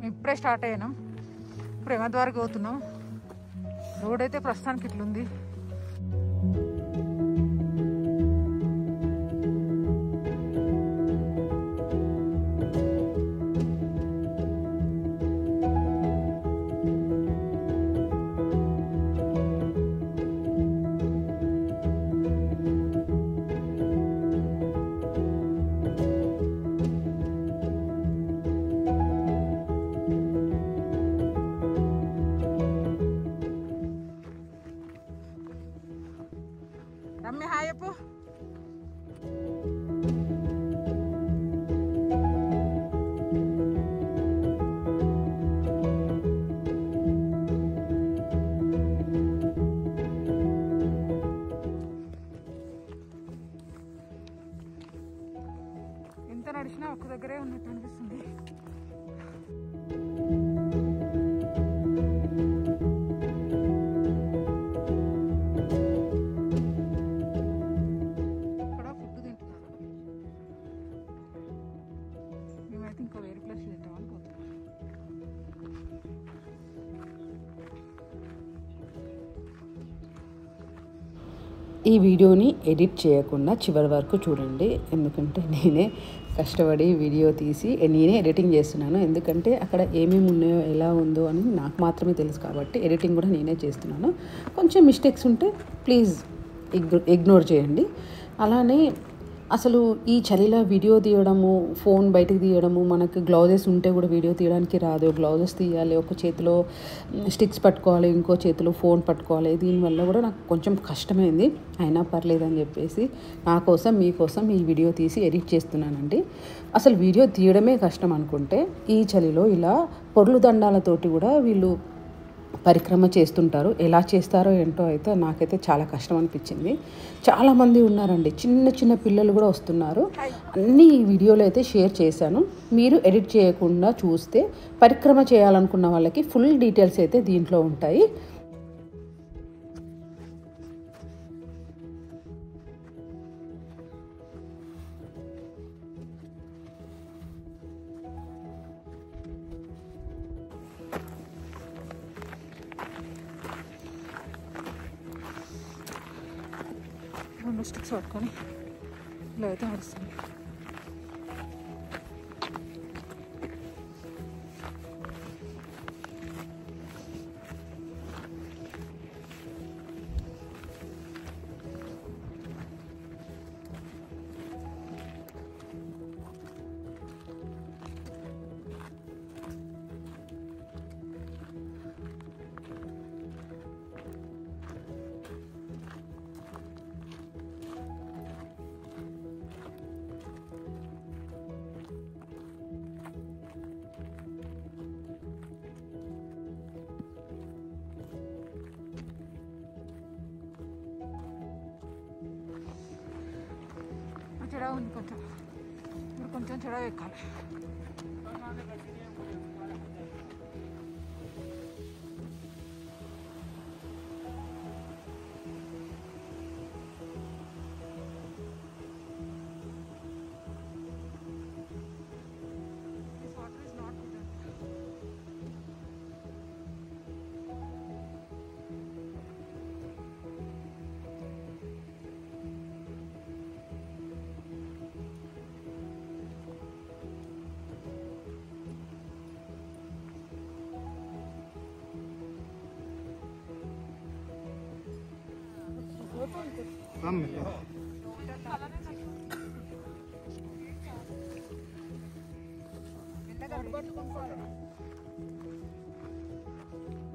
ఇప్పుడే స్టార్ట్ అయ్యాం. ప్రేమద్వారకి పోతున్నాం. రోడ్ అయితే ప్రస్తుతానికి ఇట్లుంది. రమ్య హాయ్ చెప్పు. ఎంత నడిచినా ఒక్క దగ్గరే ఉన్నట్టు అనిపిస్తుంది. ఈ వీడియోని ఎడిట్ చేయకుండా చివరి వరకు చూడండి, ఎందుకంటే నేనే కష్టపడి వీడియో తీసి నేనే ఎడిటింగ్ చేస్తున్నాను. ఎందుకంటే అక్కడ ఏమేమి ఉన్నాయో ఎలా ఉందో అని నాకు మాత్రమే తెలుసు కాబట్టి ఎడిటింగ్ కూడా నేనే చేస్తున్నాను. కొంచెం మిస్టేక్స్ ఉంటే ప్లీజ్ ఇగ్నోర్ చేయండి. అలానే అసలు ఈ చలిలో వీడియో తీయడము, ఫోన్ బయటకు తీయడము, మనకు గ్లౌజెస్ ఉంటే కూడా వీడియో తీయడానికి రాదు. గ్లౌజెస్ తీయాలి, ఒక చేతిలో స్టిక్స్ పట్టుకోవాలి, ఇంకో చేతిలో ఫోన్ పట్టుకోవాలి. దీనివల్ల కూడా నాకు కొంచెం కష్టమైంది. అయినా పర్లేదని చెప్పేసి నా కోసం మీకోసం ఈ వీడియో తీసి ఎడిట్ చేస్తున్నానండి. అసలు వీడియో తీయడమే కష్టం అనుకుంటే ఈ చలిలో ఇలా పొర్లు దండాలతోటి కూడా వీళ్ళు పరిక్రమ చేస్తుంటారు. ఎలా చేస్తారో ఏంటో అయితే నాకైతే చాలా కష్టం అనిపించింది. చాలామంది ఉన్నారండి, చిన్న చిన్న పిల్లలు కూడా వస్తున్నారు. అన్నీ ఈ వీడియోలో అయితే షేర్ చేశాను. మీరు ఎడిట్ చేయకుండా చూస్తే పరిక్రమ చేయాలనుకున్న వాళ్ళకి ఫుల్ డీటెయిల్స్ అయితే దీంట్లో ఉంటాయి. రెండు స్టిక్స్ పట్టుకొని ఇలా అయితే నడుస్తుంది. చెడ ఉంది కొంచెం, ఇప్పుడు కొంచెం చెడ ఎక్కాలి.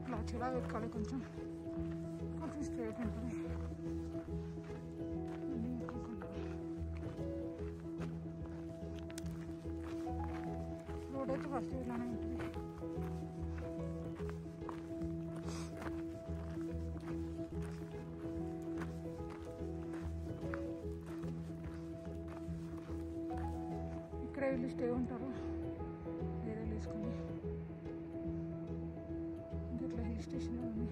ఇలా చెడా ఎక్కాలి, కొంచెం కొంచెం స్ట్రైట్ ఉంటుంది. రోడ్ అయితే ఫస్ట్ ఇలానే ఉంటుంది. ఇక్కడే వీళ్ళు స్టే ఉంటారు, ఏరియాలు వేసుకొని. ఇంకా ఇట్లా హిల్ స్టేషన్ ఉంది.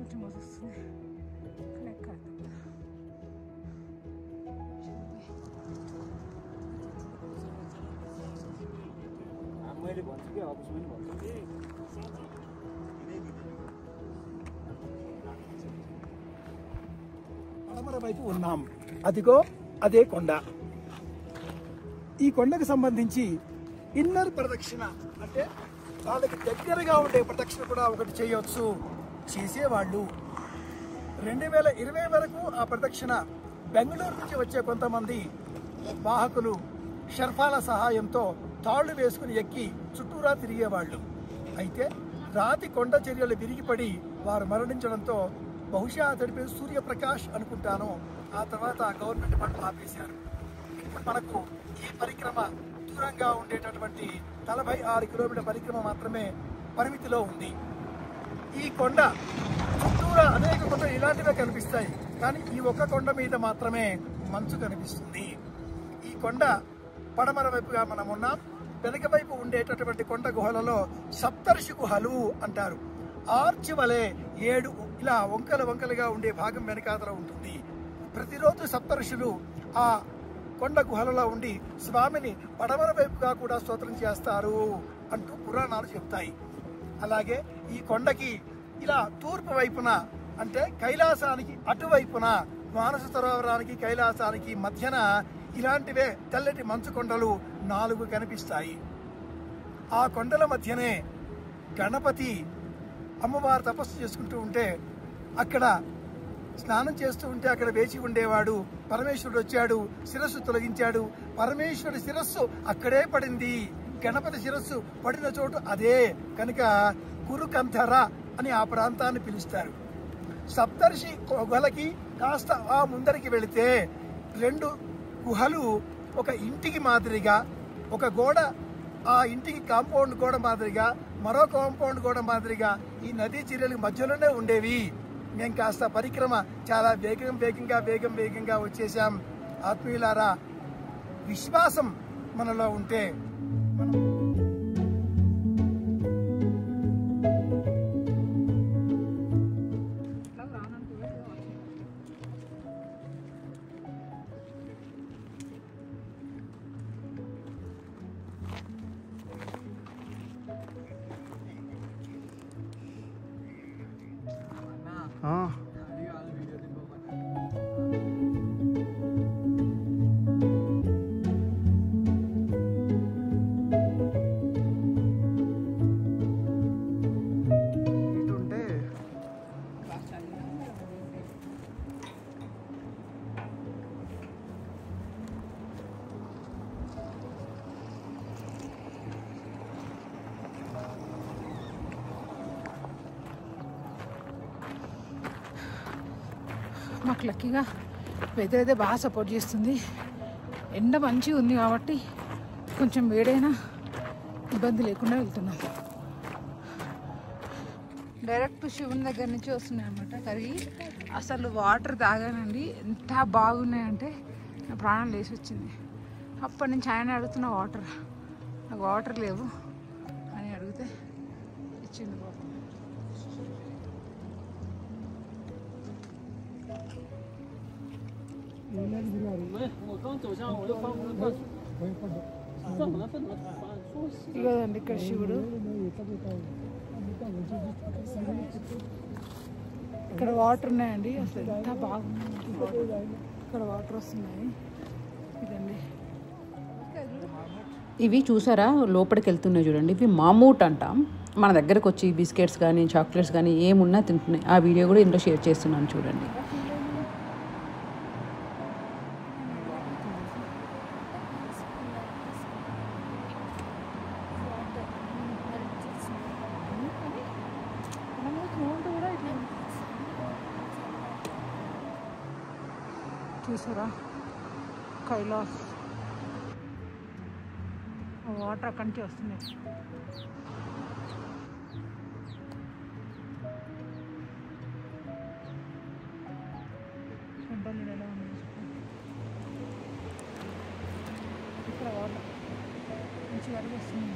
కొంచెం వస్తుంది లెక్క. పడమర వైపు ఉన్నాం. అదిగో అదే కొండ. ఈ కొండకు సంబంధించి ఇన్నర్ ప్రదక్షిణ అంటే వాళ్ళకి దగ్గరగా ఉండే ప్రదక్షిణ కూడా ఒకటి చేయవచ్చు. చేసేవాళ్ళు 2020 వరకు ఆ ప్రదక్షిణ బెంగళూరు నుంచి వచ్చే కొంతమంది వాహకులు షర్ఫాల సహాయంతో తాళ్లు వేసుకుని ఎక్కి చుట్టూరా తిరిగేవాళ్ళు. అయితే రాతి కొండ చర్యలు విరిగిపడి వారు మరణించడంతో బహుశా అతడి పేరు సూర్యప్రకాష్ అనుకుంటాను. ఆ తర్వాత గవర్నమెంట్ పనులు ఆపేశారు. ఇప్పుడు మనకు ఈ పరిక్రమ దూరంగా ఉండేటటువంటి 46 కిలోమీటర్ల పరిక్రమ మాత్రమే పరిమితిలో ఉంది. ఈ కొండ చుట్టూరా అనేక కొండలు ఇలాంటివే కనిపిస్తాయి, కానీ ఈ ఒక్క కొండ మీద మాత్రమే మంచు కనిపిస్తుంది. ఈ కొండ పడమర వైపుగా మనం ఉన్నాం. వెనుక వైపు ఉండేటటువంటి కొండ గుహలలో సప్తర్షి గుహలు అంటారు. ఆర్చి వలె 7 ఇలా వంకలుగా ఉండే భాగం వెనకాతల ఉంటుంది. ప్రతిరోజు సప్తర్షులు ఆ కొండ గుహలలో ఉండి స్వామిని పడమర వైపుగా కూడా స్తోత్రం చేస్తారు అంటూ పురాణాలు చెప్తాయి. అలాగే ఈ కొండకి ఇలా తూర్పు వైపున అంటే కైలాసానికి అటువైపున మానస సరోవరానికి కైలాసానికి మధ్యన ఇలాంటివే తెల్లటి మంచు కొండలు 4 కనిపిస్తాయి. ఆ కొండల మధ్యనే గణపతి అమ్మవారు తపస్సు చేసుకుంటూ ఉంటే అక్కడ స్నానం చేస్తూ ఉంటే అక్కడ వేచి ఉండేవాడు. పరమేశ్వరుడు వచ్చాడు, శిరస్సు తొలగించాడు. పరమేశ్వరుడి శిరస్సు అక్కడే పడింది. గణపతి శిరస్సు పడిన చోటు అదే కనుక కురుకంధర అని ఆ ప్రాంతాన్ని పిలుస్తారు. సప్తర్షి గుహలకి కాస్త ఆ ముందరికి వెళితే 2 గుహలు ఒక ఇంటికి మాదిరిగా, ఒక గోడ ఆ ఇంటికి కాంపౌండ్ గోడ మాదిరిగా, మరో కాంపౌండ్ గోడ మాదిరిగా ఈ నదీ చర్యల మధ్యలోనే ఉండేవి. మేము కాస్త పరిక్రమ చాలా వేగంగా వచ్చేసాం. ఆత్మీయులారా, విశ్వాసం మనలో ఉంటే మనం మాకు లక్కీగా వెదర్ అయితే బాగా సపోర్ట్ చేస్తుంది. ఎండ మంచిగా ఉంది కాబట్టి కొంచెం వేడైనా ఇబ్బంది లేకుండా వెళ్తున్నాం. డైరెక్ట్ శివుని దగ్గర నుంచి వస్తున్నాయి అన్నమాట కరిగి. అసలు వాటర్ తాగానండి, ఎంత బాగున్నాయంటే నా ప్రాణం లేచి వచ్చింది. అప్పటి నుంచి ఆయన అడుగుతున్న నాకు వాటర్ లేవు అని అడిగితే ఇచ్చింది బాబు. ఇగోదండి ఇక్కడ శివుడు, ఇక్కడ వాటర్ ఉన్నాయండి. అసలు ఎంత బాగుంది, ఇక్కడ వాటర్ వస్తున్నాయి. ఇదండి ఇవి చూసారా లోపలికి వెళ్తున్నాయి చూడండి. ఇవి మామూట్ అంటాం. మన దగ్గరకు వచ్చి బిస్కెట్స్ కానీ చాక్లెట్స్ కానీ ఏమున్నా తింటున్నాయి. ఆ వీడియో కూడా ఇందులో షేర్ చేస్తున్నాను చూడండి. చూసారా కైలాస్ వాటర్ అక్కడి నుంచి వస్తున్నాయి. కొండలు ఎలా ఉంది ఇక్కడ వాటర్ మంచి వరకు వస్తుంది.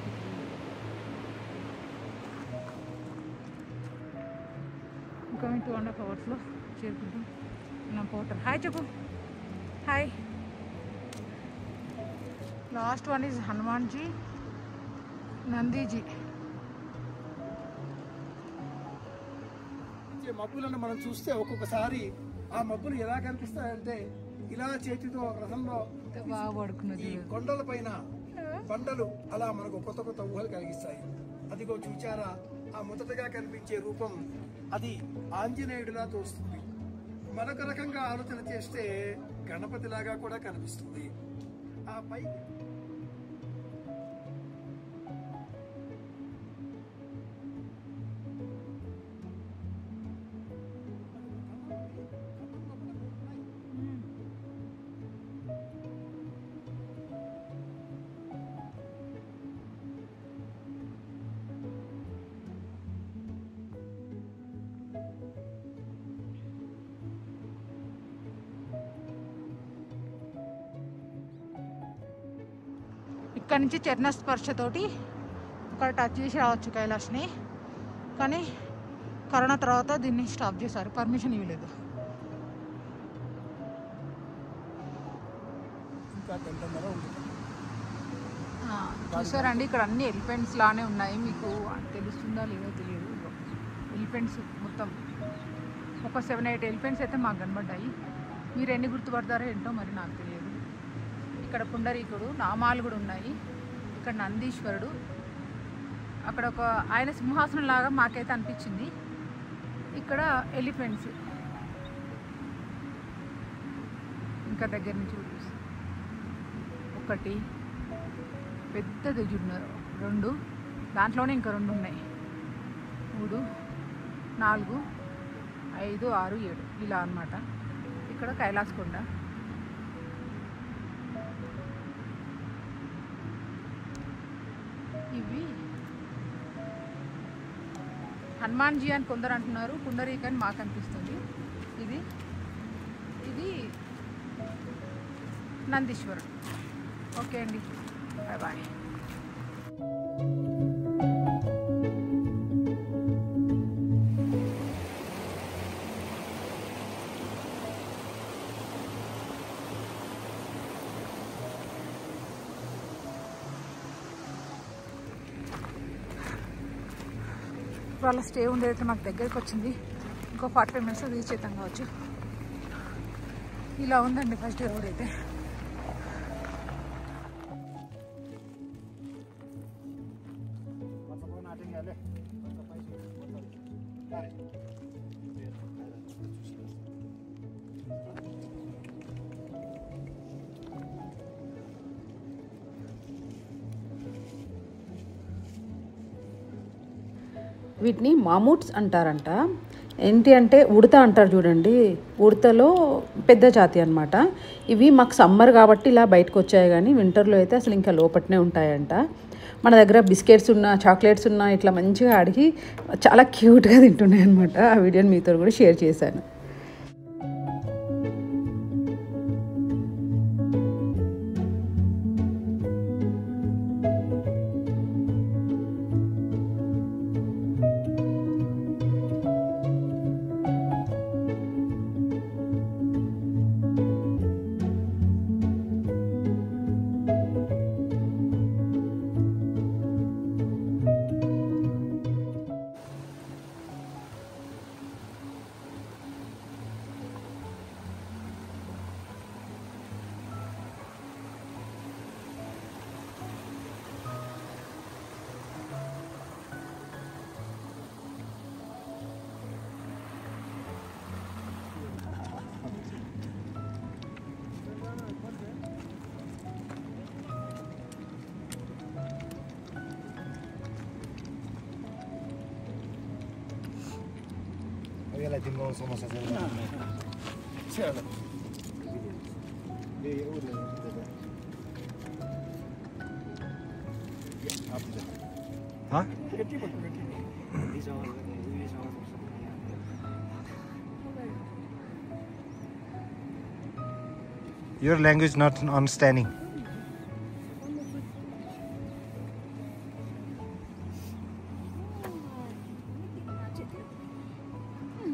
అప్కమింగ్ 2.5 అవర్స్లో చేరుకుంటాం. నా పోటర్ హాయ్ చెప్పు. Hi. Last one is Hanumanji, Nandiji. మబ్బులను మనం చూస్తే ఒక్కొక్కసారి ఆ మబ్బులు ఎలా కనిపిస్తాయంటే ఇలా చేతితో రథంలో బాగా పడుకున్నది. ఈ కొండల పైన బండలు అలా మనకు కొత్త కొత్త ఊహలు కలిగిస్తాయి. అదిగో చూచారా, ఆ మొదటగా కనిపించే రూపం అది ఆంజనేయుడిలా తోస్తుంది. మరొక రకంగా ఆలోచన చేస్తే గణపతిలాగా కూడా కనిపిస్తుంది. ఆ పై ఇక్కడ నుంచి చరణ స్పర్శతోటి ఇక్కడ టచ్ చేసి రావచ్చు కైలాష్ని. కానీ కరోనా తర్వాత దీన్ని స్టాప్ చేశారు, పర్మిషన్ ఇవ్వలేదు. చూసారండి, ఇక్కడ అన్ని ఎలిఫెంట్స్ లానే ఉన్నాయి. మీకు తెలుస్తుందా లేదో తెలియదు. ఎలిఫెంట్స్ మొత్తం ఒక 7-8 ఎలిఫెంట్స్ అయితే మాకు కనబడ్డాయి. మీరు ఎన్ని గుర్తుపడతారో ఏంటో మరి నాకు తెలియదు. ఇక్కడ పుండరీకుడు, నామాలు కూడా ఉన్నాయి. ఇక్కడ నందీశ్వరుడు, అక్కడ ఒక ఆయన సింహాసనం లాగా మాకైతే అనిపించింది. ఇక్కడ ఎలిఫెంట్స్ ఇంకా దగ్గర నుంచి చూపిస్తుంది. ఒకటి పెద్దది చూస్తున్నారు, 2 దాంట్లోనే ఇంకా 2 ఉన్నాయి, 3, 4, 5, 6, 7 ఇలా అన్నమాట. ఇక్కడ కైలాస్ కొండ. ఇవి హనుమాన్జీ అని కొందరు అంటున్నారు, పుండరీక్ అని మాకు అనిపిస్తుంది. ఇది నందీశ్వరుడు. ఓకే అండి, బాయ్ బాయ్. వాళ్ళ స్టే ఉండేదైతే మాకు దగ్గరికి వచ్చింది. ఇంకో 45 minutes రీచ్ అవుతాం కావచ్చు. ఇలా ఉందండి ఫస్ట్ రోడ్ అయితే. వీటిని మామూట్స్ అంటారంట. ఏంటి అంటే ఉడత అంటారు చూడండి, ఉడతలో పెద్ద జాతి అన్నమాట. ఇవి మాకు సమ్మర్ కాబట్టి ఇలా బయటకు వచ్చాయి, కానీ వింటర్లో అయితే అసలు ఇంకా లోపట్నే ఉంటాయంట. మన దగ్గర బిస్కెట్స్ ఉన్నా, చాక్లెట్స్ ఉన్నా ఇట్లా మంచిగా అడిగి చాలా క్యూట్గా తింటున్నాయి అనమాట. ఆ వీడియోని మీతో కూడా షేర్ చేశాను. Huh? Your language not understanding.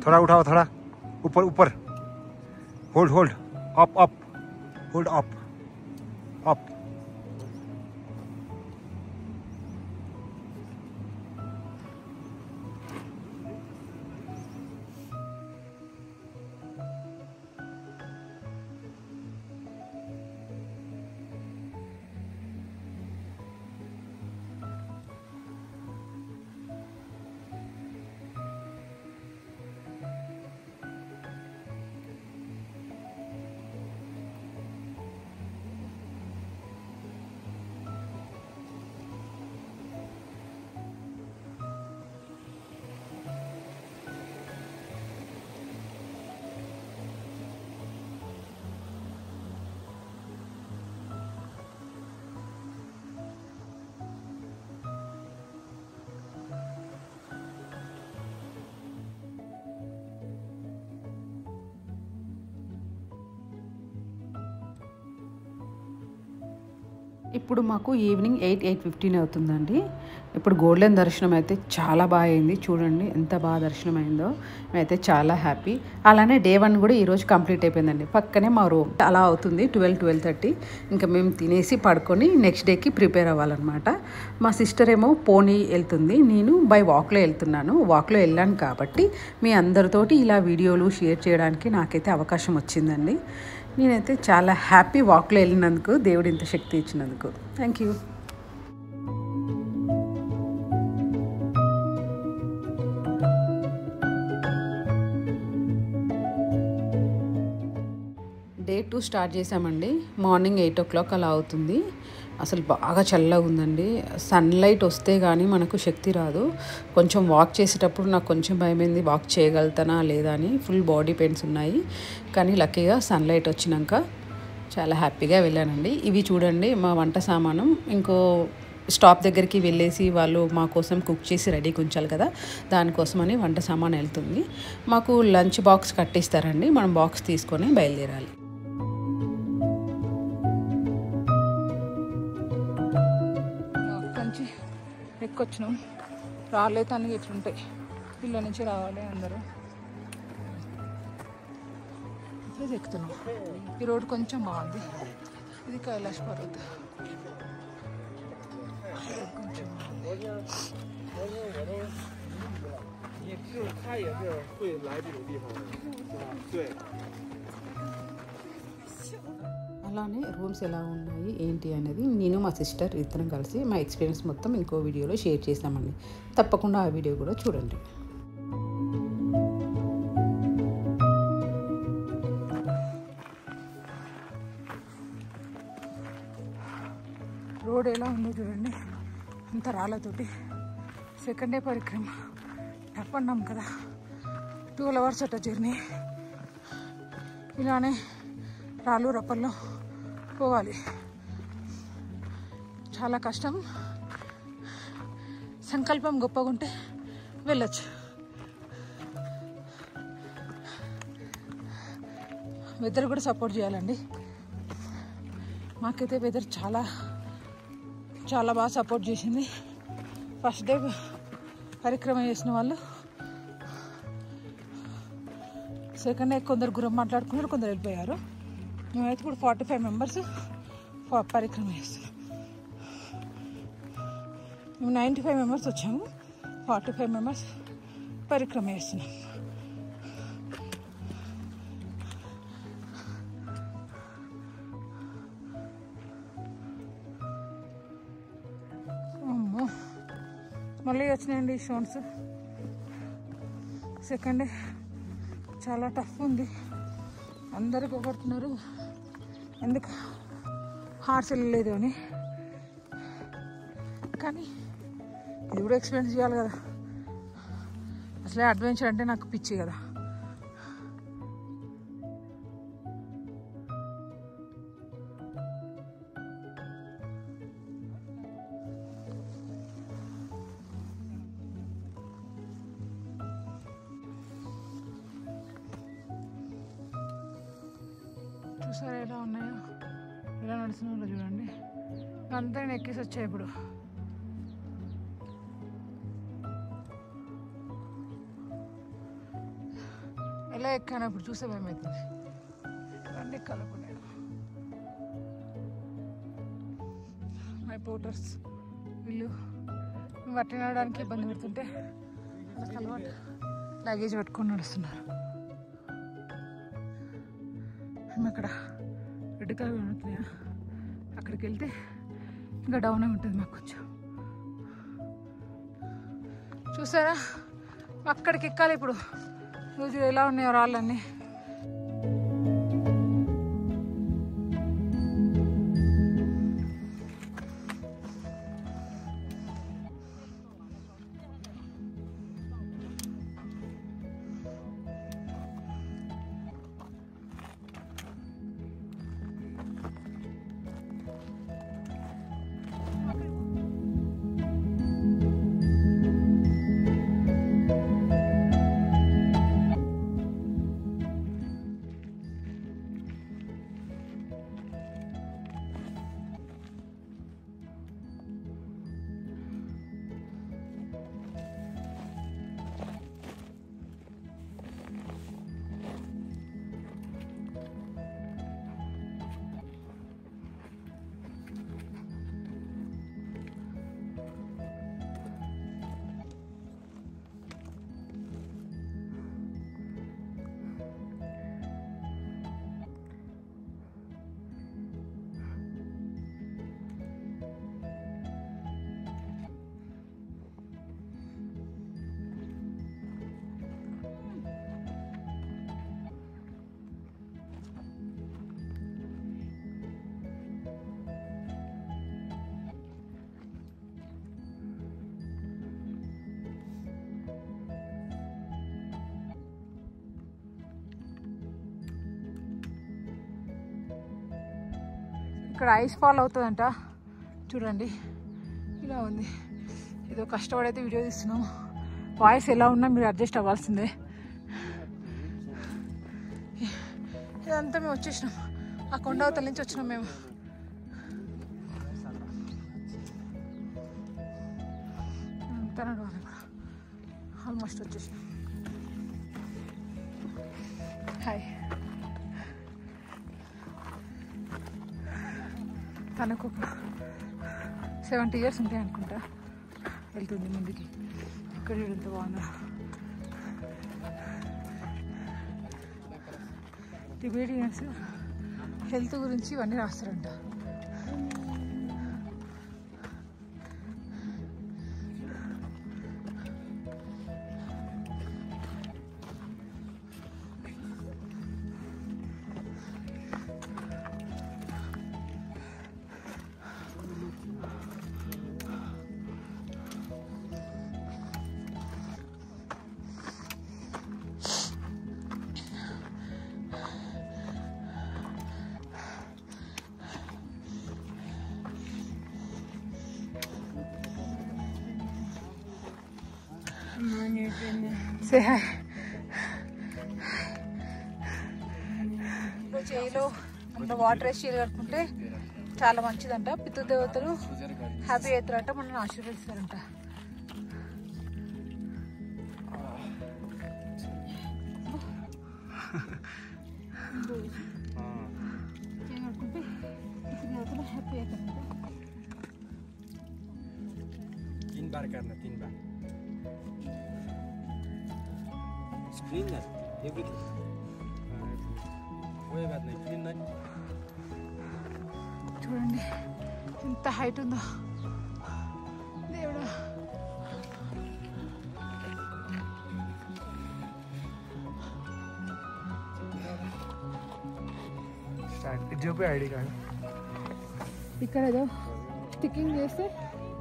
थोड़ा उठाओ, थोड़ा ऊपर ऊपर. Hold, hold. Up, up. Hold up. Up. ఇప్పుడు మాకు ఈవినింగ్ 8:15 అవుతుందండి. ఇప్పుడు గోల్డెన్ దర్శనం అయితే చాలా బాగా అయింది. చూడండి ఎంత బాగా దర్శనం అయిందో. మేమైతే చాలా హ్యాపీ. అలానే డే 1 కూడా ఈరోజు కంప్లీట్ అయిపోయిందండి. పక్కనే మా రూమ్. అలా అవుతుంది 12-12:30. ఇంకా మేము తినేసి పడుకొని నెక్స్ట్ డేకి ప్రిపేర్ అవ్వాలన్నమాట. మా సిస్టర్ ఏమో పోనీ వెళ్తుంది, నేను బై వాక్లో వెళ్తున్నాను. వాక్లో వెళ్ళాను కాబట్టి మీ అందరితోటి ఇలా వీడియోలు షేర్ చేయడానికి నాకైతే అవకాశం వచ్చిందండి. నేనైతే చాలా హ్యాపీ వాక్లో వెళ్ళినందుకు, దేవుడు ఇంత శక్తి ఇచ్చినందుకు. Thank you. డే 2 స్టార్ట్ చేసామండి. మార్నింగ్ 8 o'clock అలా అవుతుంది. అసలు బాగా చల్లగా ఉందండి. సన్లైట్ వస్తే కానీ మనకు శక్తి రాదు. కొంచెం వాక్ చేసేటప్పుడు నాకు కొంచెం భయమైంది, వాక్ చేయగలుగుతానా లేదా అని. ఫుల్ బాడీ పెయిన్స్ ఉన్నాయి. కానీ లక్కీగా సన్లైట్ వచ్చినాక చాలా హ్యాపీగా వెళ్ళానండి. ఇవి చూడండి మా వంట సామాను. ఇంకో స్టాప్ దగ్గరికి వెళ్ళేసి వాళ్ళు మా కోసం కుక్ చేసి రెడీగా ఉంచాలి కదా, దానికోసమని వంట సామాన్ వెళ్తుంది. మాకు లంచ్ బాక్స్ కట్టిస్తారండి, మనం బాక్స్ తీసుకొని బయలుదేరాలి. నుంచి ఎక్కొచ్చినాం. రాలేదు అన్నీ ఎట్లుంటాయి, ఇళ్ళ నుంచి రావాలి అందరూ. ఇప్పుడే ఎక్కుతున్నాం. ఈ రోడ్డు కొంచెం బాగుంది. ఇది కైలాష్ పర్వత్. కొంచెం అలానే రూమ్స్ ఎలా ఉన్నాయి ఏంటి అనేది నేను మా సిస్టర్ ఇద్దరం కలిసి మా ఎక్స్పీరియన్స్ మొత్తం ఇంకో వీడియోలో షేర్ చేసామండి. తప్పకుండా ఆ వీడియో కూడా చూడండి. రోడ్ ఎలా ఉందో చూడండి, అంత రాళ్ళతోటి. సెకండ్ డే పరిక్రమ టప్ అన్నాం కదా, 12 hours అట్ట జర్నీ. ఇలానే రాళ్ళు రప్పల్లో పోవాలి, చాలా కష్టం. సంకల్పం గొప్పగా ఉంటే వెళ్ళొచ్చు. వెదర్ కూడా సపోర్ట్ చేయాలండి. మాకైతే వెదర్ చాలా చాలా బాగా సపోర్ట్ చేసింది. ఫస్ట్ డే పరిక్రమ చేసిన వాళ్ళు సెకండ్ డే కొందరు గుర్రం మాట్లాడుకున్నారు, కొందరు వెళ్ళిపోయారు. మేమైతే ఇప్పుడు 45 members పరిక్రమ చేస్తున్నాం. మేము 95 members వచ్చాము, 45 members పరిక్రమ చేస్తున్నాం. అమ్మో మళ్ళీ వచ్చినాయండి ఈ షోన్స్. సెకండ్ డే చాలా టఫ్ ఉంది. అందరూ పొగడుతున్నారు ఎందుకు హార్స్ వెళ్ళలేదు అని. కానీ ఇది కూడా ఎక్స్పీరియన్స్ చేయాలి కదా. అసలే అడ్వెంచర్ అంటే నాకు పిచ్చి కదా. చూసారా ఎలా ఉన్నాయో, ఎలా నడుస్తున్నారో చూడండి. అంతా నేను ఎక్కేసి వచ్చాయి ఇప్పుడు. ఎలా ఎక్కాను ఇప్పుడు చూసే భయమవుతుంది. ఇవన్నీ ఎక్కాలనుకున్నాను. మై పోర్టర్స్ వీళ్ళు మేము అట్లా నడవడానికి ఇబ్బంది పెడుతుంటే వాళ్ళకి అలవాటు లగేజ్ పట్టుకొని నడుస్తున్నారు. మేము అక్కడ రెడ్ కలర్ కనబడుతున్నాయా, అక్కడికి వెళ్తే ఇంకా డౌన్ అయి ఉంటుంది మాకు కొంచెం. చూసారా అక్కడికి ఎక్కాలి ఇప్పుడు. రోజు ఎలా ఉన్నాయో రాళ్ళన్నీ. ఇక్కడ ఐస్ ఫాల్ అవుతుందంట చూడండి. ఇలా ఉంది. ఏదో కష్టపడైతే వీడియో తీస్తున్నాం. వాయిస్ ఎలా ఉన్నా మీరు అడ్జస్ట్ అవ్వాల్సిందే. ఇదంతా మేము వచ్చేసినాం. ఆ కొండ అవతల నుంచి వచ్చినాం మేము. అంతా నడవాలి కూడా. ఆల్మోస్ట్ వచ్చేసినాం. హాయ్. తనకు ఒక 70 years ఉంటాయి అనుకుంటా. వెళ్తుంది ముందుకి. ఇక్కడ ఎంత బాగుందా. టిబేటియన్స్ హెల్త్ గురించి ఇవన్నీ రాస్తారంట. Say hi. చేయిలో మన వాటర్ వేసి చేయాలి కట్టుకుంటే చాలా మంచిదంట. పితృదేవతలు హ్యాపీ అవుతారంట, మనల్ని ఆశీర్వదిస్తారంట. చేయి కట్టుకుంటే పితృదేవతలు హ్యాపీ అవుతారంట. 3 बार करना, 3 बार. Clean that, everything. कोई बात नहीं, clean that. చూడండి ఎంత హైట్ ఉందో దేవుడా. ఐడి కార్డ్ ఇక్కడ ఏదో స్టిక్కింగ్ చేస్తే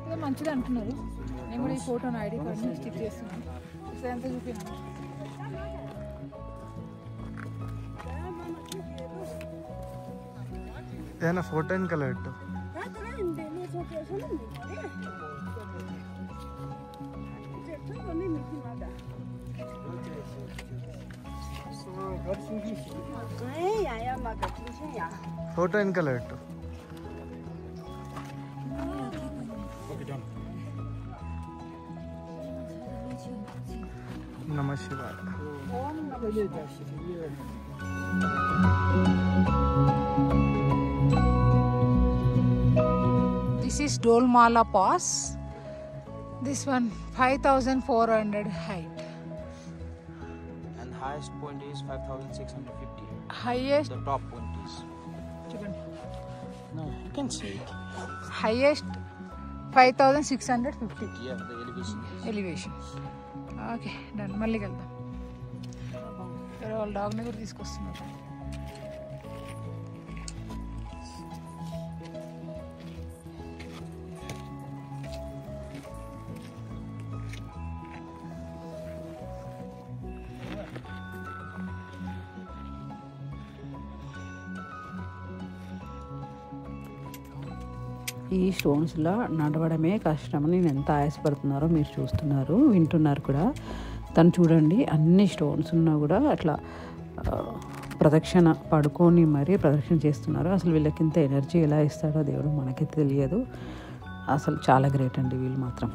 ఏదో మంచిది అంటున్నారు. నేను కూడా ఈ ఫోటోను ఐడి కార్డ్ని స్టిక్ చేస్తున్నాను. ఇక్కడ ఎంత చూపినాను. ఏదైనా ఫోటో వెనకాల పెట్టు. ఫోటో వెనకాల పెట్టు. నమ శివాయ. This is Dolmala Pass. This one 5,400 height. And highest point is 5,650. Highest, The top point is. No, you can say it. highest 5,650 Yeah, the elevation is. elevation. Okay done. మళ్ళీ వెళ్దాం. వాళ్ళ డాగ్ని కూడా తీసుకొస్తున్నారు. ఈ స్టోన్స్లో నడవడమే కష్టమని నేను ఎంత ఆయాసపడుతున్నారో మీరు చూస్తున్నారు, వింటున్నారు కూడా. తను చూడండి, అన్ని స్టోన్స్ ఉన్నా కూడా అట్లా ప్రదక్షిణ పడుకొని మరీ ప్రదక్షిణ చేస్తున్నారు. అసలు వీళ్ళకి ఇంత ఎనర్జీ ఎలా ఇస్తాడో దేవుడు మనకి తెలియదు. అసలు చాలా గ్రేట్ అండి వీళ్ళు మాత్రం.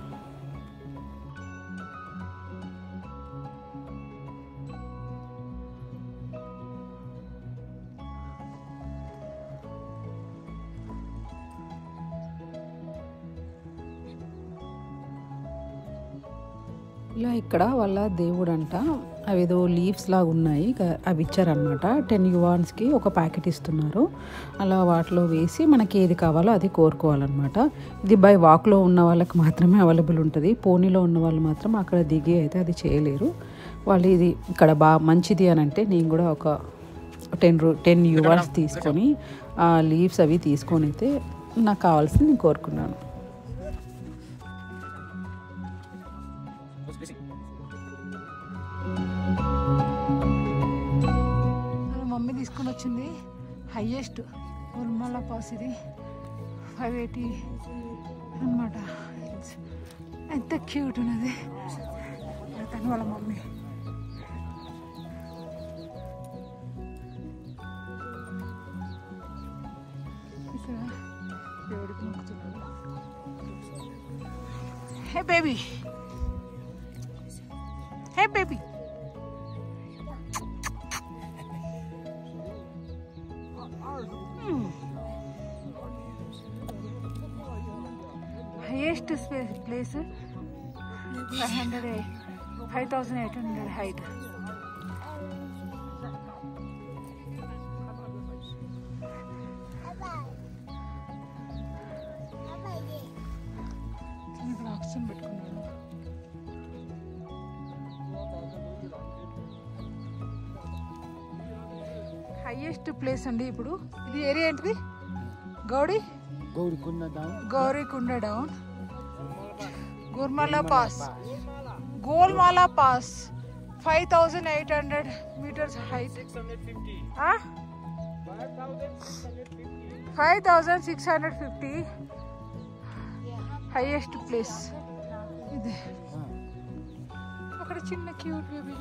ఇలా ఇక్కడ వాళ్ళ దేవుడు అంట, అవేదో లీవ్స్ లాగా ఉన్నాయి, అవి ఇచ్చారనమాట. 10 యువాన్స్కి ఒక ప్యాకెట్ ఇస్తున్నారు. అలా వాటిలో వేసి మనకి ఏది కావాలో అది కోరుకోవాలన్నమాట. ఇది బై వాక్లో ఉన్న వాళ్ళకి మాత్రమే అవైలబుల్ ఉంటుంది. పోనీలో ఉన్న వాళ్ళు మాత్రం అక్కడ దిగి అయితే అది చేయలేరు. వాళ్ళు ఇది ఇక్కడ బాగా మంచిది అని అంటే నేను కూడా ఒక 10 యువాన్స్ తీసుకొని ఆ లీవ్స్ అవి తీసుకొని అయితే నాకు కావాల్సింది నేను కోరుకున్నాను. మమ్మీ తీసుకొని వచ్చింది హైయెస్ట్ ఉల్మల పాస్. ఇది 580 అనమాట. ఎంత క్యూట్ ఉన్నది. తను వాళ్ళ మమ్మీ. ఇక్కడ దేవుడికి మొక్కుతున్నాడు. Hey baby, hey baby. Highest place 5,800 height. ఇక్కడ ఆక్సిజన్ పెట్టుకున్నాడు. హైయెస్ట్ ప్లేస్ అండి ఇప్పుడు. ఇది ఏరియా ఏంటిది? గౌరీకుండ డౌన్, గుర్మల పాస్, గోల్మాల pass 5,800 meters height. 5,650 highest place ఇది. అక్కడ చిన్న క్యూట్ బేబీ.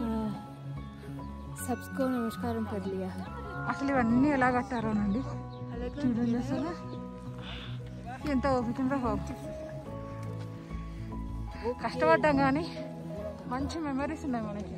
सबको नमस्कारम कर लिया है. అసలు ఇవన్నీ ఎలా కట్టారోనండి చూడండి. అసలు ఎంత ఓపిక ఉందో బాబు. కష్టపడ్డాం కానీ మంచి మెమరీస్ ఉన్నాయి మనకి.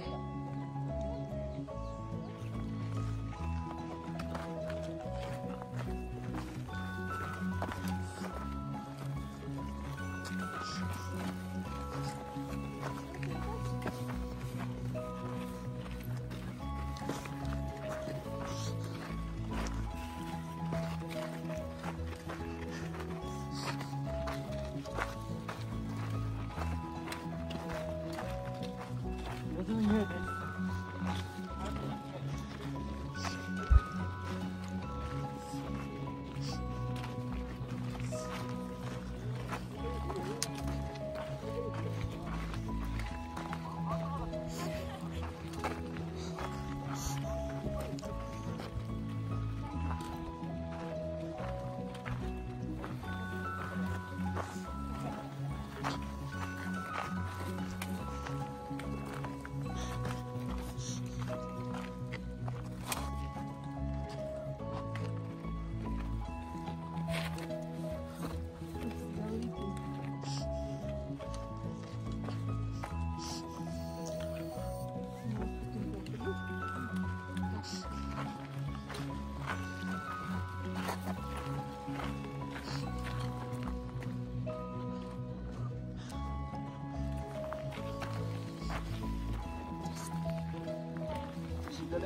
खै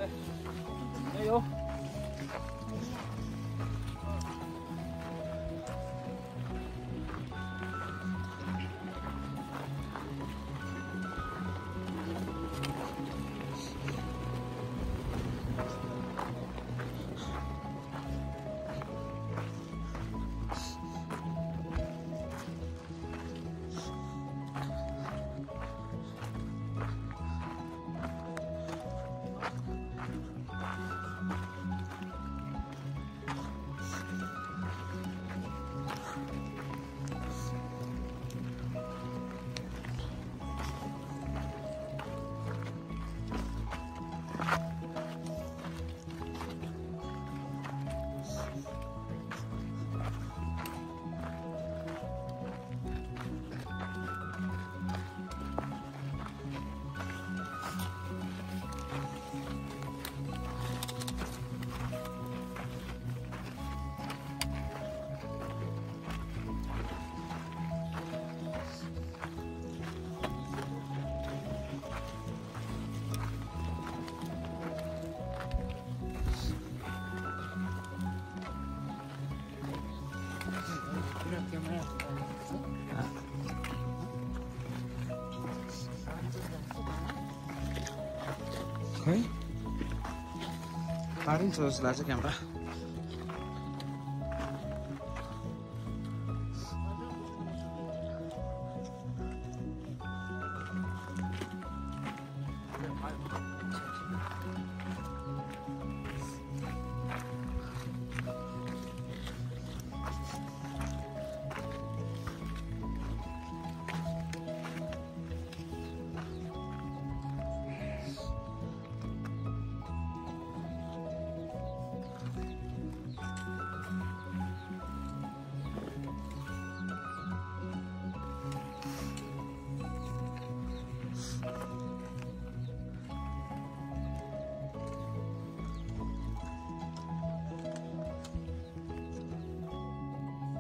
पारिन्छ जस्तो लाग्छ क्यामेरा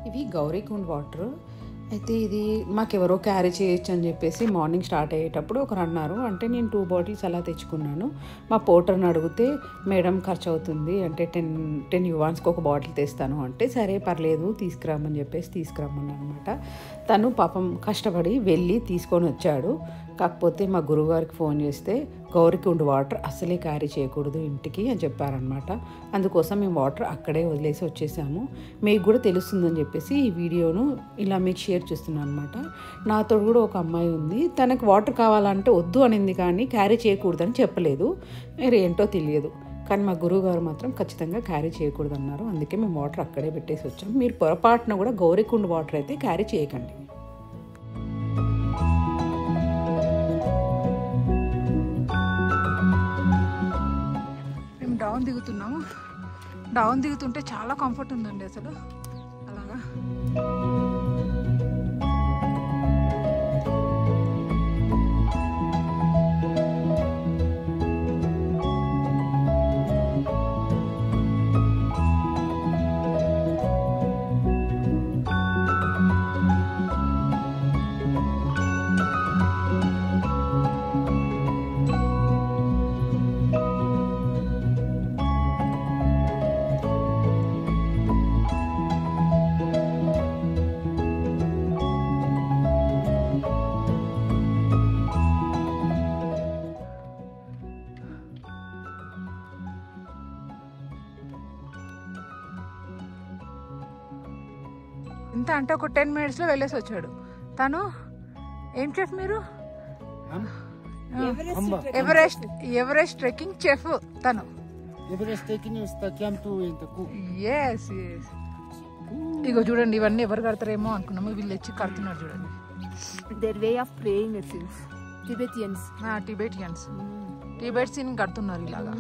ఇవి గౌరీకుండ్ వాటర్ అయితే ఇది మాకెవరో క్యారీ చేయొచ్చు అని చెప్పేసి మార్నింగ్ స్టార్ట్ అయ్యేటప్పుడు ఒకరు అన్నారు. అంటే నేను 2 బాటిల్స్ అలా తెచ్చుకున్నాను. మా పోర్టర్ని అడిగితే మేడం ఖర్చు అవుతుంది అంటే 10 యువాన్స్కి ఒక బాటిల్ తెస్తాను అంటే సరే పర్లేదు తీసుకురామని చెప్పేసి తీసుకురమ్మని అనమాట. తను పాపం కష్టపడి వెళ్ళి తీసుకొని వచ్చాడు. కాకపోతే మా గురువుగారికి ఫోన్ చేస్తే గౌరీకుండ్ వాటర్ అస్సలే క్యారీ చేయకూడదు ఇంటికి అని చెప్పారనమాట. అందుకోసం మేము వాటర్ అక్కడే వదిలేసి వచ్చేసాము. మీకు కూడా తెలుస్తుందని చెప్పేసి ఈ వీడియోను ఇలా మీకు షేర్ చేస్తున్నాను అనమాట. నాతో కూడా ఒక అమ్మాయి ఉంది, తనకు వాటర్ కావాలంటే వద్దు అనింది కానీ క్యారీ చేయకూడదని చెప్పలేదు. మరి ఏంటో తెలియదు, కానీ మా గురువుగారు మాత్రం ఖచ్చితంగా క్యారీ చేయకూడదు అన్నారు. అందుకే మేము వాటర్ అక్కడే పెట్టేసి వచ్చాము. మీరు పొరపాటున కూడా గౌరీకుండ్ వాటర్ అయితే క్యారీ చేయకండి. డౌన్ దిగుతున్నాము. డౌన్ దిగుతుంటే చాలా కంఫర్ట్ ఉందండి అసలు అలాగా. ఇంత అంటే ఒక 10 minutesలో వెళ్ళేసి వచ్చాడు తను. ఏం చెఫ్ మీరు? ఎవరెస్ట్ ట్రెక్కింగ్ చెఫ్ తను. Yes yes. ఇగో చూడండి, ఇవన్నీ ఎవరు కడతారేమో అనుకున్నాము, వీళ్ళు వచ్చి కడుతున్నారు చూడండి. Their way of praying it seems. Tibetans. టిబెట్స్ కడుతున్నారు ఇలాగా.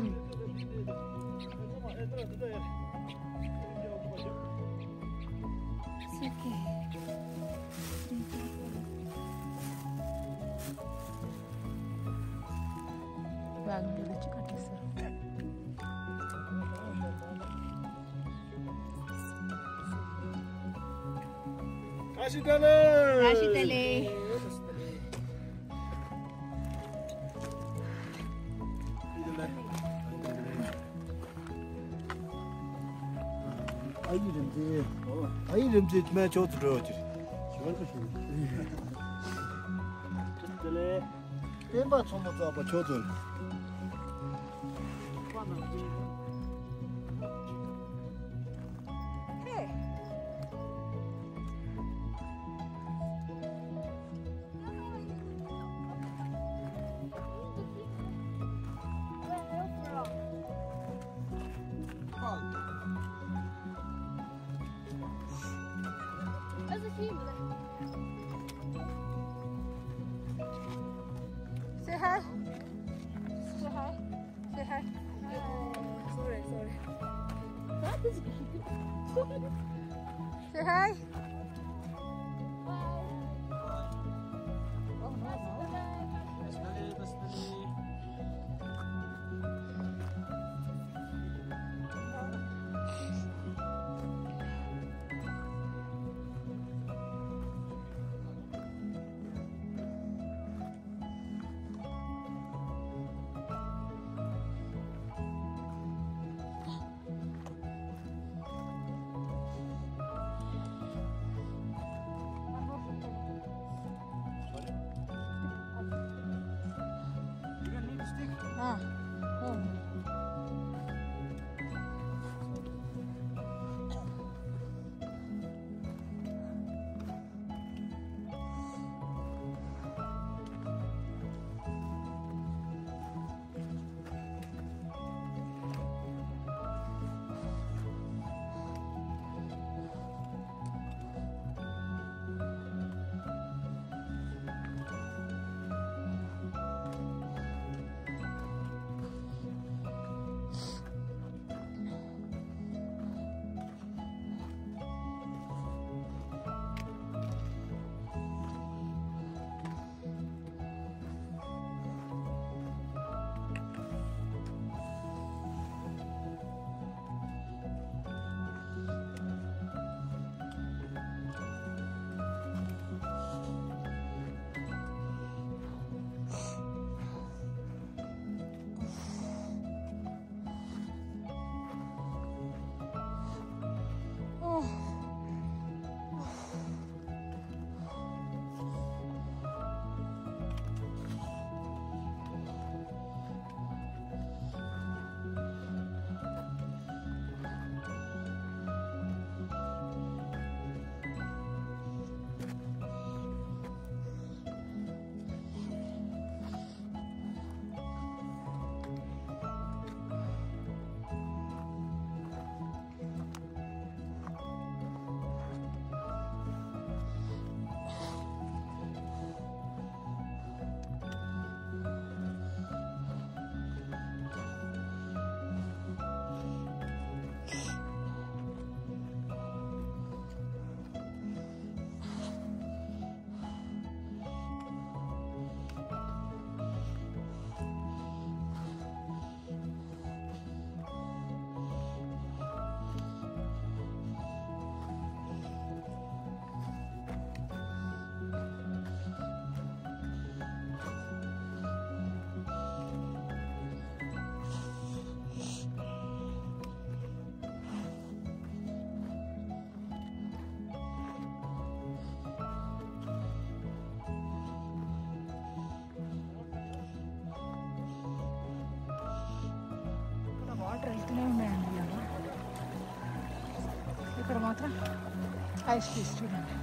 బ్యాగ్ మీద వచ్చి కట్టేస్తారు. Rashitale. Ay rimzit me çok rötü. Tele. Temba çoğumuz ama çok dur. Hey. Say hi. Say hi. Say hi. Sorry. Say hi. Ah. Oh. Water వెళ్తూనే ఉన్నాయండి ఇలాగా. ఇక్కడ మాత్రం ఐస్ పీస్ చూడండి.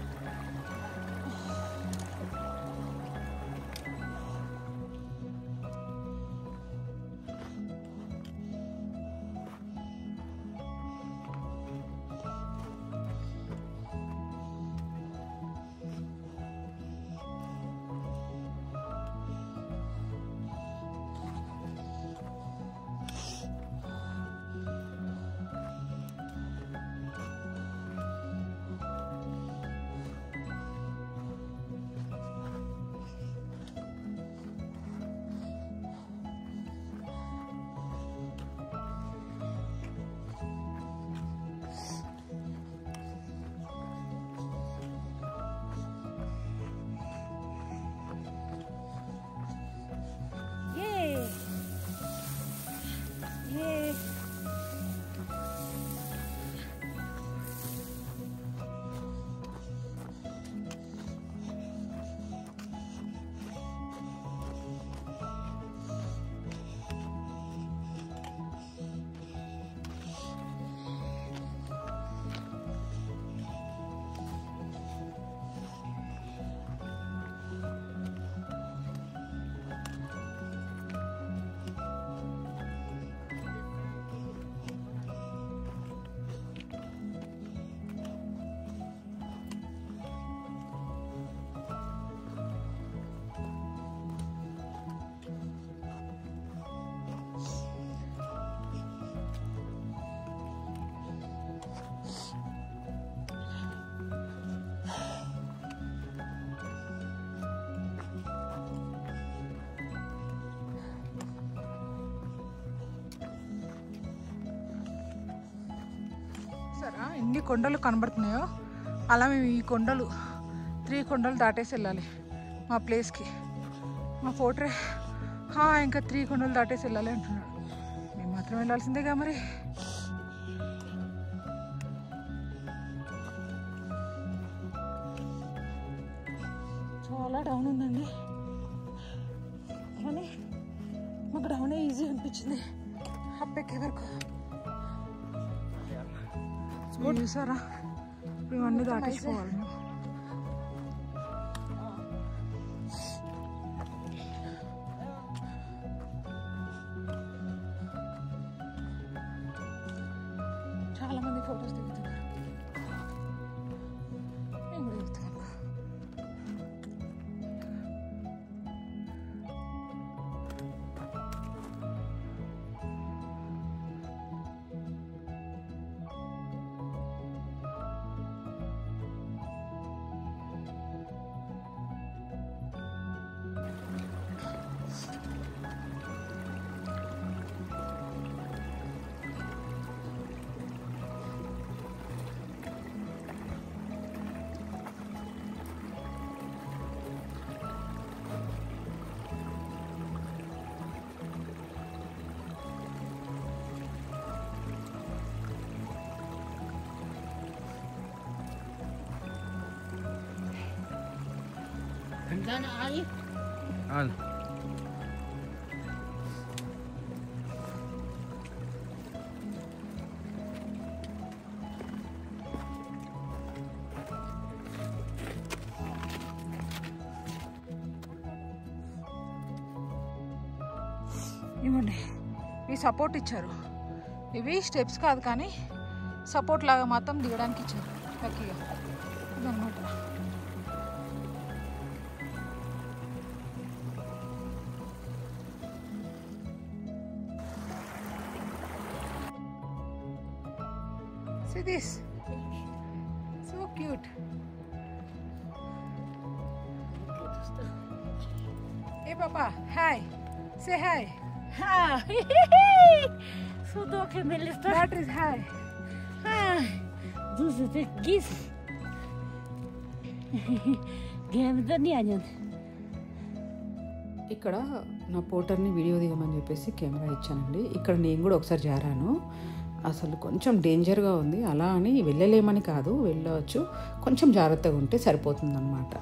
ఎన్ని కొండలు కనబడుతున్నాయో అలా మేము ఈ కొండలు 3 కొండలు దాటేసి వెళ్ళాలి మా ప్లేస్కి. మా పోట్రే ఇంకా 3 కొండలు దాటేసి వెళ్ళాలి అంటున్నాడు. మేము మాత్రం వెళ్ళాల్సిందేగా మరి. చాలా డౌన్ ఉందండి, కానీ మాకు డౌనే ఈజీ అనిపించింది అప్ ఎక్కే వరకు. చూసారా ఇవన్నీ దాటేసుకోవాలి మేము. చాలా మంది ఫొటోస్ దిగుతున్నారు, నేను కూడా దిగుతున్నాను. ఇవ్వండి, ఈ సపోర్ట్ ఇచ్చారు. ఇవి స్టెప్స్ కాదు కానీ సపోర్ట్ లాగా మాత్రం దిగడానికి ఇచ్చారు లక్కీగా. ఇదన్నమాట. See this, so cute. Hey Papa, hi. Say hi. Hi. Så då kan vi lyfta. Beatrice, hi. Hi. Du sitter giss. Gämda nyanyan. ఇక్కడ నా పోటర్ని వీడియో దిగమని చెప్పేసి కెమెరా ఇచ్చానండి. ఇక్కడ నేను కూడా ఒకసారి జారాను. అసలు కొంచెం డేంజర్గా ఉంది. అలా అని వెళ్ళలేమని కాదు, వెళ్ళవచ్చు, కొంచెం జాగ్రత్తగా ఉంటే సరిపోతుంది అన్నమాట.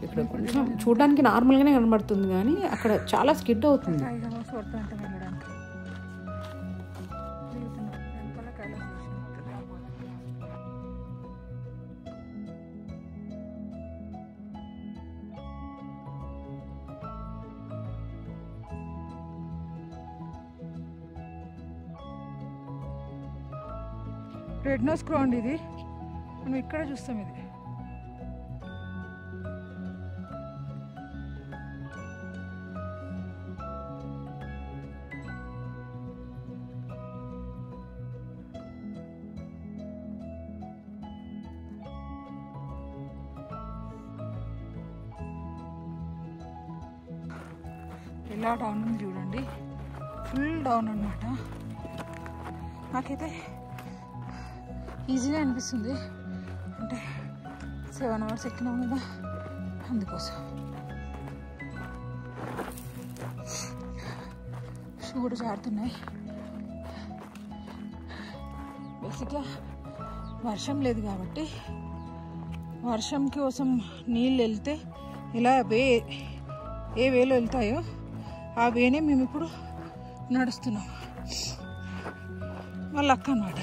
ఇక్కడ కొంచెం చూడడానికి నార్మల్గానే కనబడుతుంది కానీ అక్కడ చాలా స్కిడ్ అవుతుంది. రెడ్ నోస్ క్రో అండి ఇది, మనం ఇక్కడ చూస్తాం. ఇది ఎలా డౌన్ ఉంది చూడండి, ఫుల్ డౌన్ అన్నమాట. నాకైతే ఈజీగా అనిపిస్తుంది, అంటే 7 hours ఎక్కినాం కదా అందుకోసం. షూ కూడా జారుతున్నాయి. బేసిక్గా వర్షం లేదు కాబట్టి, వర్షం కోసం నీళ్ళు వెళ్తే ఇలా ఏ వేలో వెళ్తాయో ఆ వేనే మేము ఇప్పుడు నడుస్తున్నాం. మా లక్ అన్నమాట,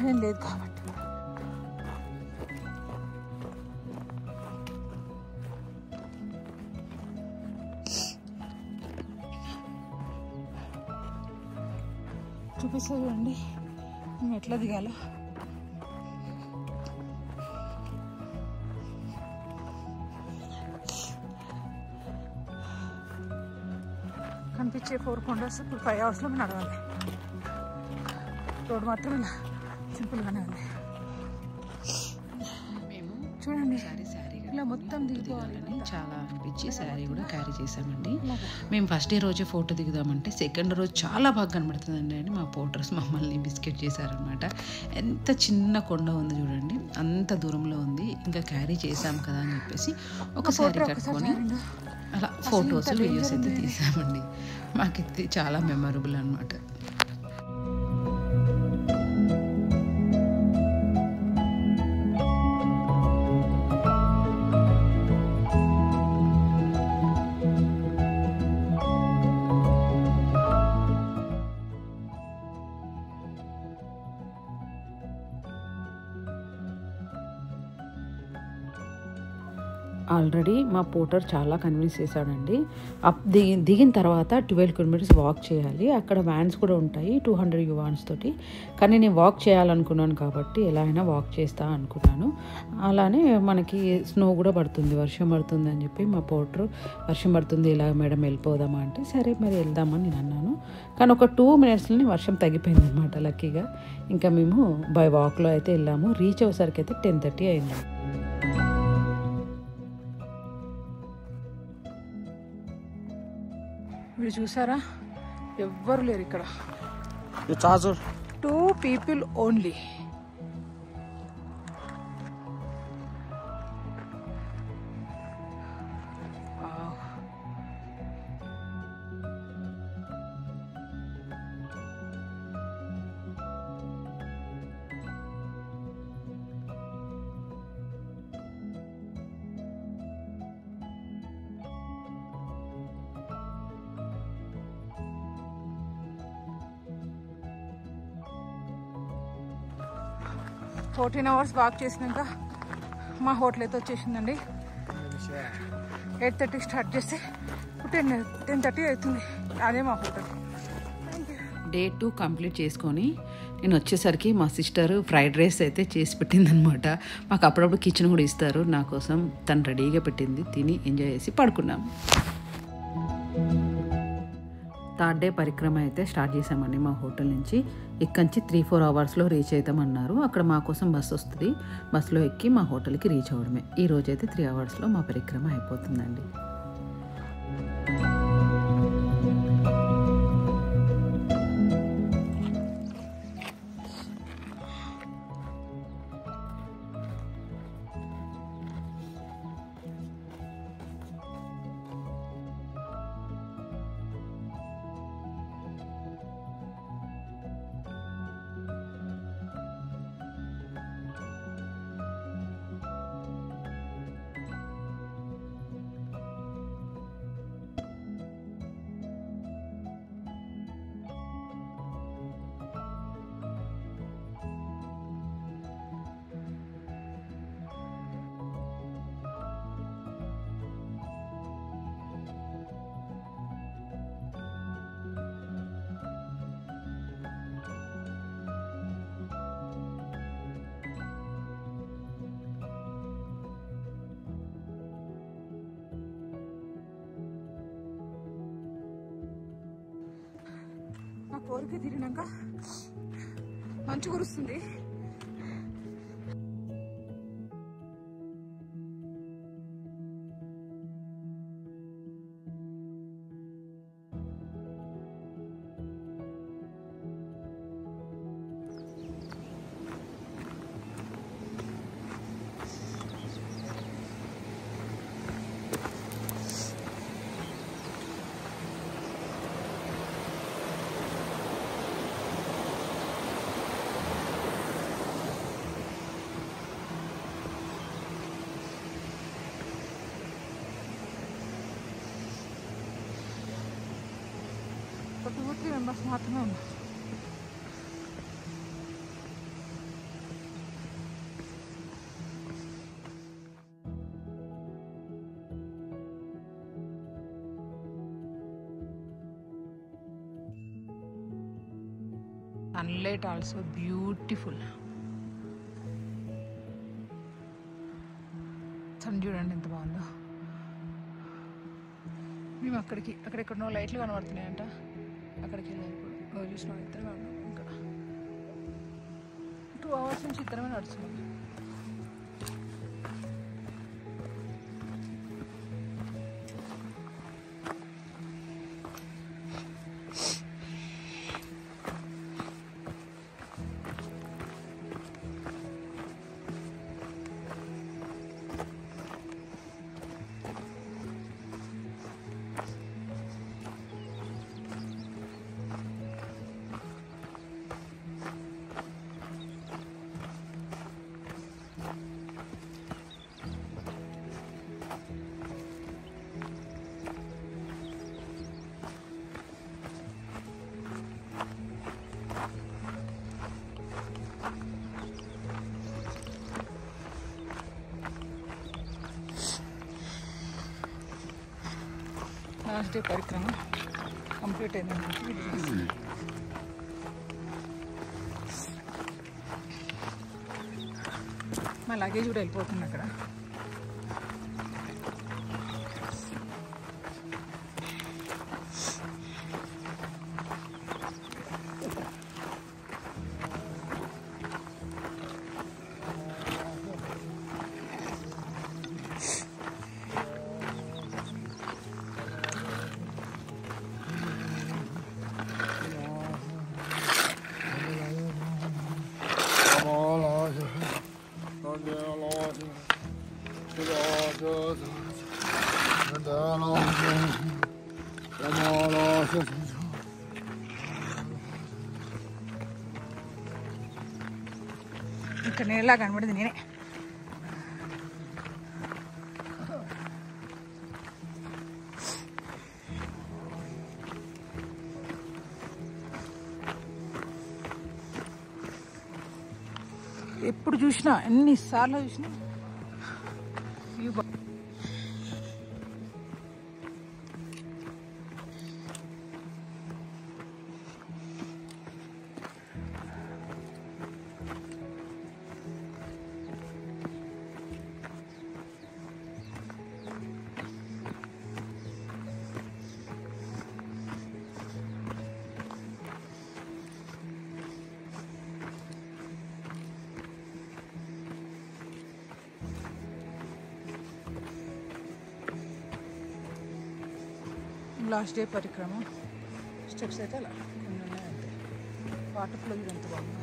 ఏం లేదు కాబట్టి. చూపిస్తా చూడండి మేము ఎట్లా దిగాలో. కనిపించే 4 కొండర్స్ ఇప్పుడు 5 hours మేము నడవాలి. రోడ్ మాత్రం ఇలా సింపుల్గానే ఉంది. మేము చూడండి సారీ ఇలా మొత్తం దిగిపోవాలని చాలా అనిపించి శారీ కూడా క్యారీ చేసామండి. మేము ఫస్ట్ డే రోజే ఫోటో దిగుదామంటే సెకండ్ రోజు చాలా బాగా కనబడుతుందండి అని మా పోర్టర్స్ మమ్మల్ని బిస్కెట్ చేశారనమాట. ఎంత చిన్న కొండ ఉంది చూడండి, అంత దూరంలో ఉంది, ఇంకా క్యారీ చేసాం కదా అని చెప్పేసి ఒక శారీ కట్టుకొని అలా ఫొటోస్ వీడియోస్ అయితే తీసామండి. మాకైతే చాలా మెమరబుల్ అనమాట. ఆల్రెడీ మా పోర్టర్ చాలా కన్విన్స్ చేశాడండి. దిగిన తర్వాత 12 కిలోమీటర్స్ వాక్ చేయాలి. అక్కడ వ్యాన్స్ కూడా ఉంటాయి 200 యువాన్స్ తోటి. కానీ నేను వాక్ చేయాలనుకున్నాను కాబట్టి ఎలా అయినా వాక్ చేస్తా అనుకున్నాను. అలానే మనకి స్నో కూడా పడుతుంది, వర్షం పడుతుంది అని చెప్పి మా పోర్టర్ వర్షం పడుతుంది ఇలా మేడం వెళ్ళిపోదామా అంటే సరే మరి వెళ్దామని నేను అన్నాను. కానీ ఒక 2 మినిట్స్లోనే వర్షం తగ్గిపోయింది అనమాట లక్కీగా. ఇంకా మేము బై వాక్లో అయితే వెళ్ళాము. రీచ్ అయ్యేసరికి అయితే 10:30 అయింది. మీరు చూసారా, ఎవ్వరు లేరు ఇక్కడ. Your charger. 2 people only. Fourteen hours walk చేసినాక మా హోటల్ అయితే వచ్చేసిందండి. 8:30 స్టార్ట్ చేస్తే 10:30 అవుతుంది. అదే మా హోటల్. డే 2 కంప్లీట్ చేసుకొని నేను వచ్చేసరికి మా సిస్టర్ ఫ్రైడ్ రైస్ అయితే చేసి పెట్టిందనమాట. మాకు అప్పుడప్పుడు కిచెన్ కూడా ఇస్తారు, నా కోసం తను రెడీగా పెట్టింది. తిని ఎంజాయ్ చేసి పడుకున్నాం. థర్డ్ డే పరిక్రమ అయితే స్టార్ట్ చేసామండి మా హోటల్ నుంచి. ఇక్కడి నుంచి 3-4 అవర్స్లో రీచ్ అవుతామన్నారు. అక్కడ మా కోసం బస్సు వస్తుంది, బస్సులో ఎక్కి మా హోటల్కి రీచ్ అవ్వడమే. ఈ రోజైతే 3 అవర్స్లో మా పరిక్రమ అయిపోతుందండి. మా కోరిక తీరినాక మంచు కురుస్తుంది. ఒక 2-3 మెంబర్స్ మాత్రమే ఉన్నారు. Sunlight also beautiful. సన్ చూడండి ఎంత బాగుందో. మేము అక్కడెక్కడో లైట్లు కనబడుతున్నాయంట, అక్కడికి వెళ్ళాలి. ఇప్పుడు చూసిన ఇద్దరమే ఉన్నాం. ఇంకా 2 అవర్స్ నుంచి ఇద్దరమే నడుస్తున్నాం. లాస్ట్ డే పరిక్రమ కంప్లీట్ అయింది. మా లగేజ్ కూడా వెళ్ళిపోతుంది అక్కడ. ఇక్కడ నేలా కనబడింది నేనే. ఎప్పుడు చూసినా ఎన్నిసార్లు చూసినా వ్యూ లాస్ట్ డే పరిక్రమ. స్టెప్స్ అయితే అలా కొన్ని ఉన్నాయి అంతే. వాటర్ ఫ్లో ఇది ఎంత బాగుంది.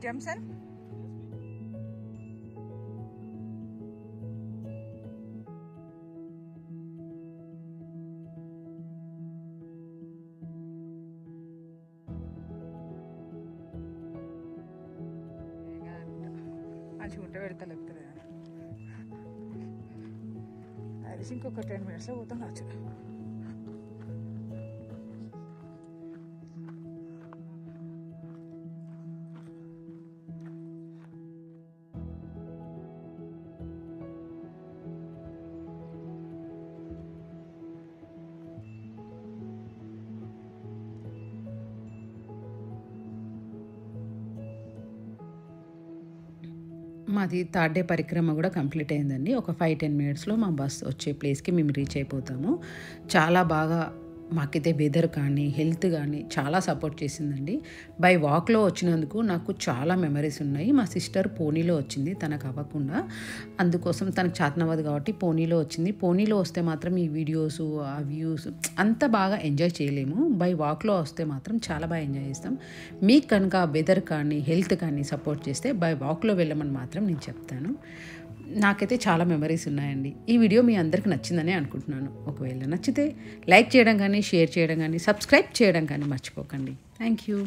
Jemson? మంచిగా ఉంటే పెడతా లేకపోతే అది ఇంకొక 10 minutes పోతాం కావచ్చు. మాది థర్డ్ డే పరిక్రమ కూడా కంప్లీట్ అయిందండి. ఒక 5-10 minutesలో మా బస్ వచ్చే ప్లేస్కి మేము రీచ్ అయిపోతాము. చాలా బాగా మాకైతే వెదర్ కానీ హెల్త్ కానీ చాలా సపోర్ట్ చేసిందండి. బై వాక్లో వచ్చినందుకు నాకు చాలా మెమరీస్ ఉన్నాయి. మా సిస్టర్ పోనీలో వచ్చింది, తనకు అవ్వకుండా, అందుకోసం తనకు చేతనవ్వదు కాబట్టి పోనీలో వచ్చింది. పోనీలో వస్తే మాత్రం ఈ వీడియోస్ ఆ వ్యూస్ అంత బాగా ఎంజాయ్ చేయలేము. బై వాక్లో వస్తే మాత్రం చాలా బాగా ఎంజాయ్ చేస్తాం. మీకు కనుక వెదర్ కానీ హెల్త్ కానీ సపోర్ట్ చేస్తే బై వాక్లో వెళ్ళమని మాత్రం నేను చెప్తాను. నాకైతే చాలా మెమరీస్ ఉన్నాయండి. ఈ వీడియో మీ అందరికీ నచ్చిందని అనుకుంటున్నాను. ఒకవేళ నచ్చితే లైక్ చేయడం కానీ, షేర్ చేయడం కానీ, సబ్స్క్రైబ్ చేయడం కానీ మర్చిపోకండి. Thank you.